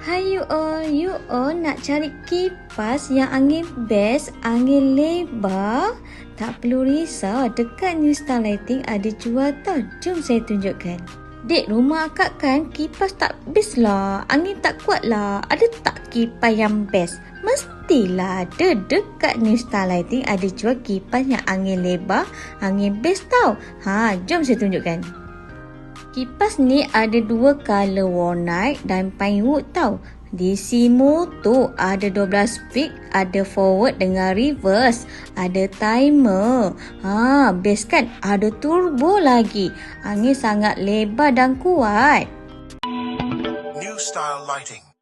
Hai you all nak cari kipas yang angin best, angin lebar? Tak perlu risau, dekat New Star Lighting ada jual tau. Jom saya tunjukkan. Dek, rumah akak kan kipas tak best lah, angin tak kuat lah. Ada tak kipas yang best? Mestilah ada. Dekat New Star Lighting ada jual kipas yang angin lebar, angin best tau. Jom saya tunjukkan. Kipas ni ada 2 color warnite dan pine wood tau. DC motor ada 12 speed, ada forward dengan reverse, ada timer. Best kan? Ada turbo lagi. Angin sangat lebar dan kuat. New Style Lighting.